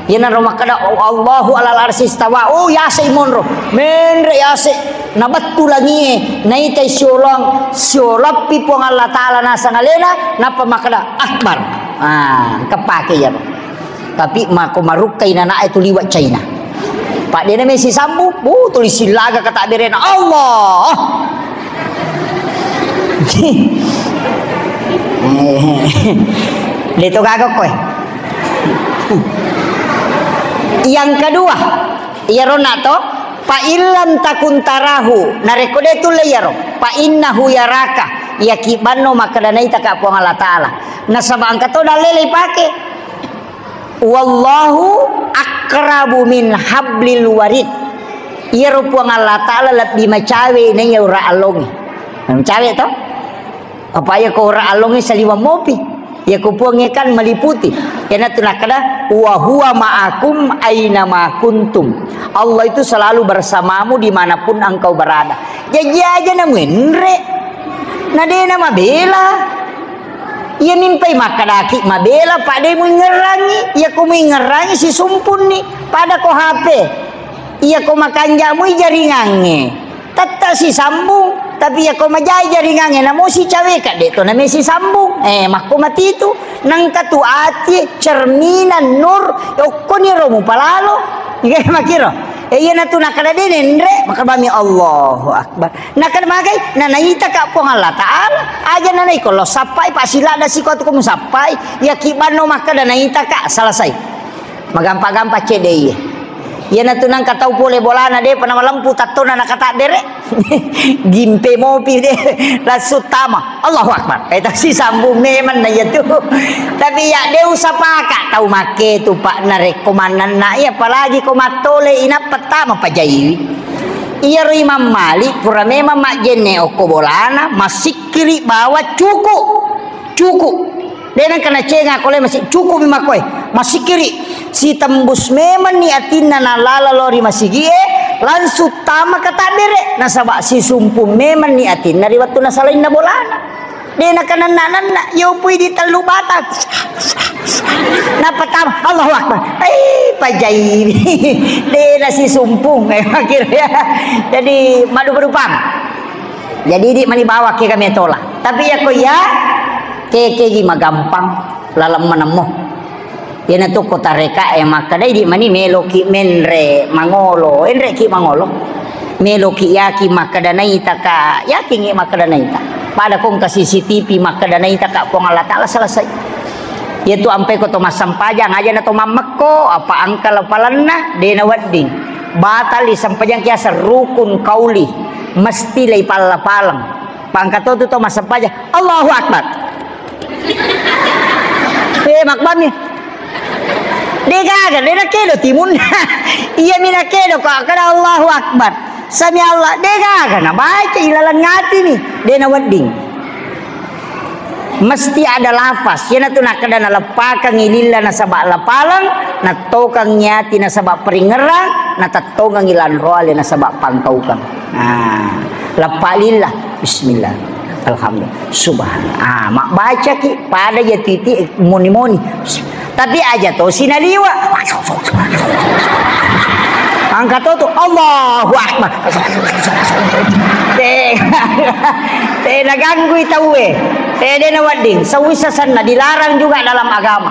yana rumah kada Allahu alal arsis tawa yase imonro menre yase nabattu lagi naitai siolong siolapi puang Allah Ta'ala nasangalena napa makada akbar kepake ya tapi mako marukai nana itu liwat China pak dia mesi sambu tulis silaga kata berena Allah Dito kagak koy. Yang kedua, iya rona to Fa illam takun tarahu narekode tu layaro fa innahu yaraka yakibanno makadana ita ka po Allah taala nasaba angkato dalele pake wallahu akrabu min hablil warid iya rupo Allah taala lebih macawe ne ya ura alongi macawe to apa ya ko ura alongi saliwa mopi ya kupungekan meliputi karena tunakada wa huwa ma'akum aina ma kuntum Allah itu selalu bersamamu dimanapun engkau berada jadi aja namun re nadena mabela ia mimpai makadaki mabela pada mu ngerangi ia ku ngerangi si sumpun ni pada ko HP ia ko makan jamu jaringange tata si sambung tapi ya kau majai jaringannya namo si cawe kak dek tu name si sambung mako mati itu nang katu ati cerminan nur yoko ni romu palalo ngai makiro iya natu nakada dene ndre makabami Allahu akbar nakada magai nanaita ka po Allah taala aja nanai ko lo sapai pasila ada si ko tu ko sapai ya kibano makada naita ka selesai magampa-gampa cede iya natu nang katau pole bolana de panama lampu tatona nakata dere gimpe mopi de lasutama Allahu akbar eta si sambung neman na yatu tapi ya deu sapaka tau make tu pak na rekomanan na ya apalagi ko matole ina pertama pajai iya Imam Malik pura memang mak jenne oko bolana masikiri bawa cukup Dena kena cenga kole masih cukup mimakoy masih kiri si tembus memang ni atina na lala lori masih gie langsung tama kata dere nasaba si sumpu memang ni atina riwatu na salain na bolana dena kena nanan yo pui di telu batak na pertama Allahu akbar pajai dena si sumpung akhirnya jadi madu berupang jadi di mani bawa ke kami tolak tapi ya ko ya keke gi magampang lalam manamo yana to kota reka makadai di mani meloki menre mangolo enre ki mangolo meloki yaki makadanai taka yaki ngi makadanai ta pada kong ka CCTV makadanai taka pong Allah taala selesai yaitu ampe ko to masampajang aja na to mamako apa angkal palanna dena wadding batal di sampajang kiasa rukun kauli mesti lay palapalang pangkato to masampajang Allahu akbar makbami degaga dena kedo timun iya mina kedo ka kada Allahu akbar sami Allah degaga na baca ilalan ngati ni dena wedding mesti ada lafaz yana tu nak kada na lepaka ngililla na sabak lapalang na tokang nyati na sabak peringerang na tatokang ilan roale na sabak pangkaukang lapalillah bismillah alhamdulillah subhanallah mak baca ki pada ya titik moni tapi aja to sinaliwa angkat tu Allahu akbar teh naganggu itawe teh dena wedding sawisa sanna dilarang juga dalam agama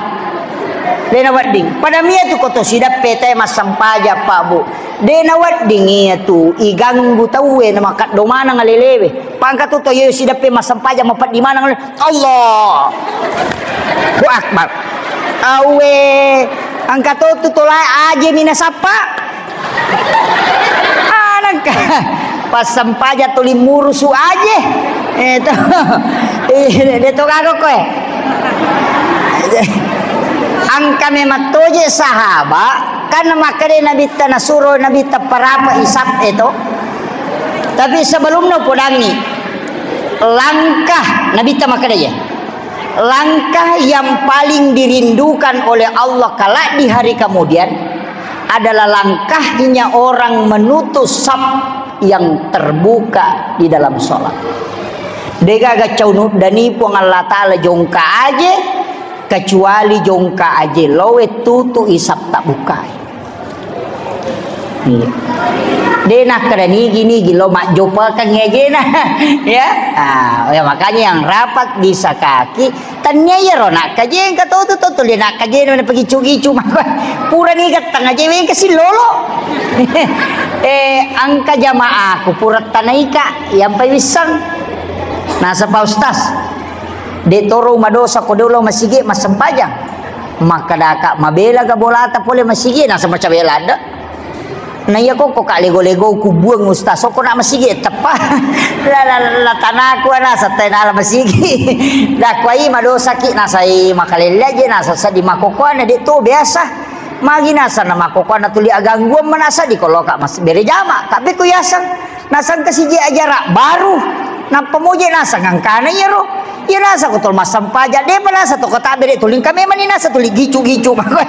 dena wedding pada mia tu koto sidap pete mas sampaja pak bu dena wedding iya tu iganggu tawe na makat domana ngalelewe pangkat tu yo sidap pe mas sampaja mapat di mana Allah akbar awe angkat tu tolai aja mina sapa anangka pas sampaja tuli murusu aja itu kagok koe angka mematoje sahabat karena makanya Nabi tanah suruh Nabi taparapa isap itu tapi sebelumnya podangi langkah Nabi makanya langkah yang paling dirindukan oleh Allah kala di hari kemudian adalah langkahnya orang menutup saf yang terbuka di dalam sholat dega gacaunut dani pun Allah Ta'ala jongka aja kecuali jongka aja lowe tutu isap tak bukai dena kerani gini gilo mak jopa kan ngegena ya ya makanya yang rapat bisa kaki tanya ya rona kaje yang kata tu tu dia nak kaje mana pergi cugi cuma pura ni kat tengah je yang kasih lolo angka jamaah ku pura tanaika yang pai wisang nah sapa ustaz de toro madosa ko dolo masige masempajang maka daka mabela ga bolata pole masige nah sama cabela ada Na iya ko kak lego-lego ku buang ustaz ko nak masigi tepa la tanah ku na sa tena masigi da kwai madosa ki na sai makalella je na sa di makoko na di tu biasa magi nasa na makoko na tuli agangguan manasa di koloka mas bere jama tapi ku yasan nasan kasiji ajara baru na pemuji nasa ngangkana ya ro ya nasa ko tol masam paja de nasa to kota bere tuling kami mani nasa tuli gicu-gicu mako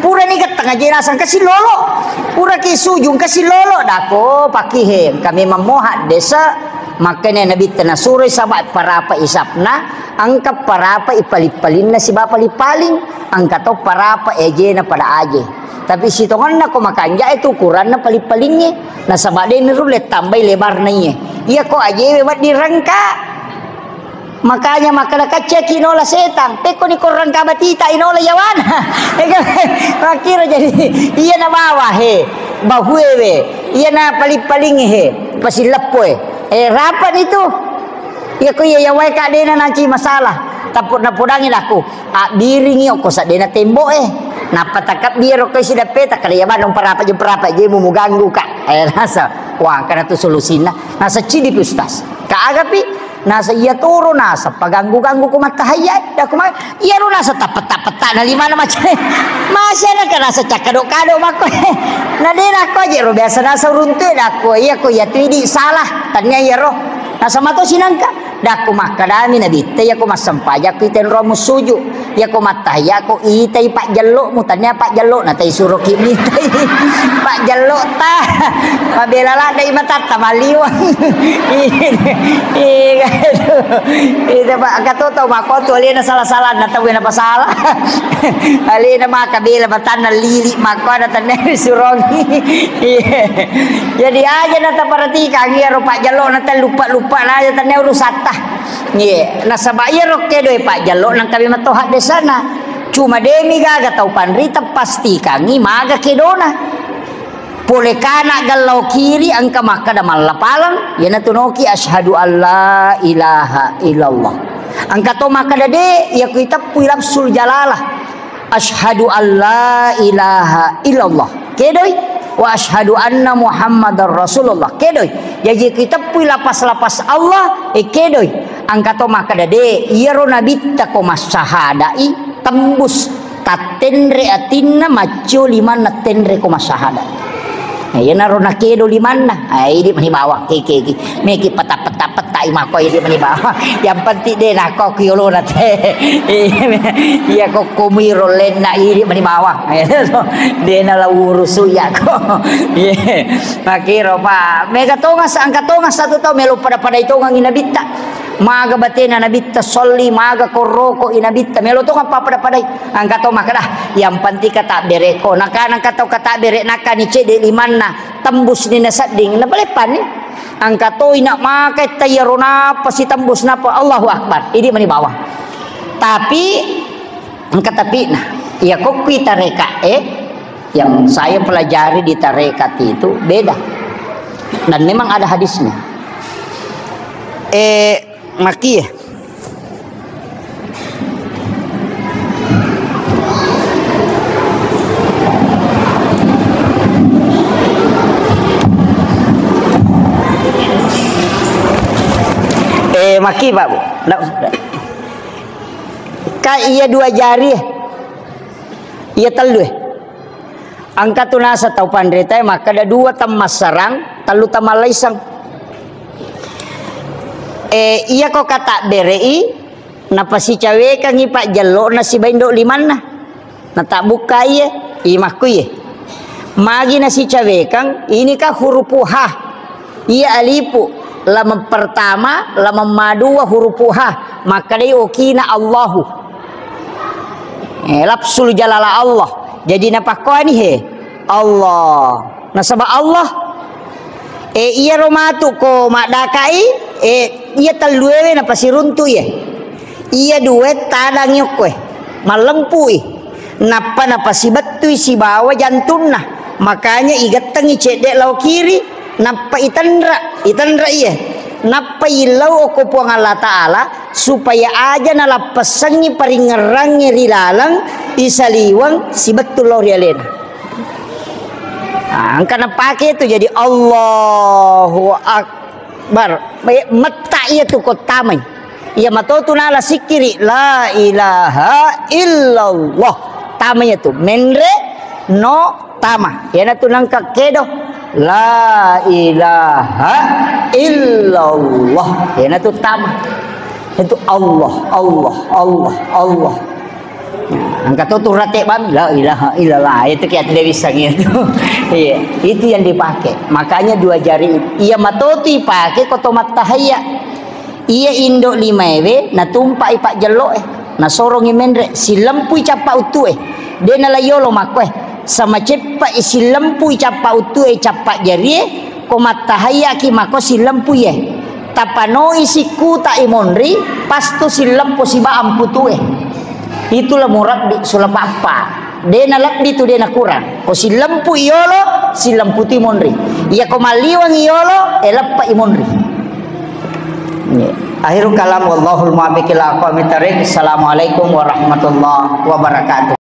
pura ni ketengah je nasa kasi lolo pura ki sujung kasi lolo dako pakihem kami memohat desa makanya nabi tena suri sabat parapa isapna angka parapa ipalipalin na si bapa lipaling angka to parapa eje na pada aje tapi si tongan na ko makanja itu ukuran na palipalingnya na sabade ni rulet tambah lebar na iya ko aje wewat dirangka makanya makana kaca kinola setang teko ni korang kabatita inola yawan makira jadi iya na bawa he bahuewe iya na paling he pasti lepoe rapat itu iya ko iya yawai kak dena nanti masalah taput na pudangin aku biringi ko sa dena tembok napa takap dia ro ko sida peta kada ya bandong parapa je mu ganggu kak rasa wah kana tu solusina nasa cidi ustaz ka agapi nasa iya turu nasa paganggu-ganggu ku matahayat dah ku iya ru nasa tapet-tapet na lima na macam masih na ka nasa cakado-kado mako na dina ko je ro biasa nasa runtu dah ku iya ko ya tuidi salah tanya ya ro nasa mato sinangka dah ku makadami na bitte ya ku masampaja ku iten ro musuju ya ku matahaya ku itai pak jeluk mu tanya pak jeluk na tai suruh kimi tai pak jeluk ta pabelala dai mata tamaliwang itu pak katoto makoto ali na salah-salah na tawi na pasalah ali na makabila matan na lili makoda tanay surongi jadi aja na taparatika ngiro pak jeluk na tan lupa-lupa na aja tanay urusata nasa bayar oke doy pak jeluk nang kami matohat de sana cuma demi gaga tau panrita pasti kami maga kedona pole kana galau kiri angka maka da malapalang yana tunoki asyhadu alla ilaha illallah angka to maka da de ya kita puilap sul jalalah asyhadu alla ilaha illallah kedoi wa asyhadu anna muhammadar rasulullah kedoi jadi kita puilapas-lapas Allah kedoi angka to maka da de yero nabi ta ko masyahadai tembus tatenre atinna macu liman tenre ko masyahadai ya naro na kedo limana ai di mani bawah keke meki peta imako di mani bawah yang penting de nako kiolo na te iya ko komiro len na di mani bawah de na la urusu ya ko ye makiro pa mega tongas angka tongas satu tau melu pada itu ngang inabita maga batena nabita solli maga koroko inabita melo to apa pada angka to makadah yang penting kata bereko nakana kata berek nakani cede limanna tembus ni nasading na balepan ni angka to ina makai tayaruna pasi tembus napa Allahu akbar ini mani bawah tapi angka tapi nah ya kok kita reka yang saya pelajari di tarekat itu beda dan memang ada hadisnya Makiyah maki pak bu ka iya dua jari iya telu angka tunasa tau pandrita maka ada dua temas sarang telu tamalaisang iya kok kata berei napa si cawe kang ipak jelo nasi baindo limanna na tak buka iya imahku iya magi nasi cawe kang ini kah huruf ha iya alipu lama pertama lama madua huruf ha maka dia okina Allahu lapsul jalala Allah jadi napa ko ni he Allah nasaba Allah iya romatu ko madakai iya teluewe napa siruntu ya iya duet tadang yokwe malempui napa si betui si bawa jantunna makanya igatangi cedek lau kiri napa itandra iya napa ilau ko puang Allah Ta'ala supaya aja nala pesangi paringerangi rilalang isaliwang si betul lo rialena Karena pakai itu jadi Allahu Akbar. Mata ia tu kotamai. Ia matau tu nala sikiri la ilaha illallah. Tamai itu menre no tama. Ia tu nangka kedo la ilaha illallah. Ia tu tama. Itu Allah, Allah, Allah, Allah. Angkat tu rate bami la ilaha illallah. Itu kita tidak bisa gitu. Iya, itu yang dipakai. Makanya dua jari ia matoti pakai kotomat tahaya. Ia indok 5 na tumpai pak jelok na sorongi mendre si lempui capa utu de na layolo makwe sama cepa isi lempui capa utu capa jari komat tahaya ki mako si lempui tapano isi kuta imonri pastu si lempo si ba amputu itulah murad di sulap apa dena labdi tu dena kurang ko si lempu iolo si lempu timonri ia ko maliwang iolo elappa imonri. Akhirul kalam wallahul muwaffiq ila aqwamit thariq. Assalamualaikum warahmatullahi wabarakatuh.